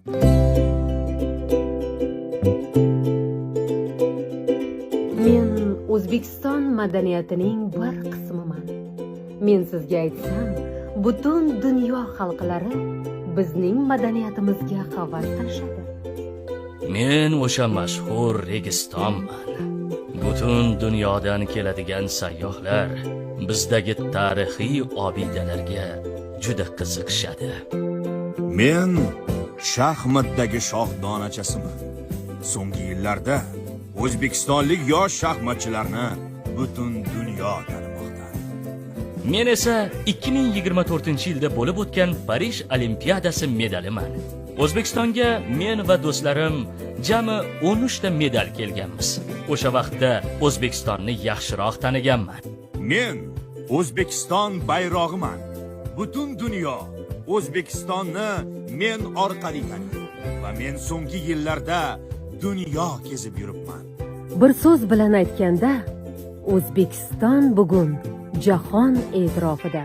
Men O'zbekiston madaniyatining bir qismiman. Men sizga aytsam, butun dunyo xalqlari bizning madaniyatimizga havas qilishadi. Men o'sha mashhur Registonman. Butun dunyodan keladigan sayyohlar bizdagi tarixiy obidalarga juda qiziqishadi. Men shaxmatdagi shohdonachasiman. So'nggi yillarda o'zbekistonlik yosh shaxmatchilarni butun dunyo tanimoqda. Men esa 2024-yilda bo'lib o'tgan Parij Olimpiadasi medaliman. O'zbekistonga men va do'stlarim jami 13 ta medal kelganmiz. O'sha vaqtda O'zbekistonni yaxshiroq taniganman. Men O'zbekiston bayrog'iman. Butun dunyo O'zbekistonni men orqali taniydi va men so'nggi yillarda dunyo kezib yuribman. Bir so'z bilan aytganda, O'zbekiston bugun jahon e'tirofida.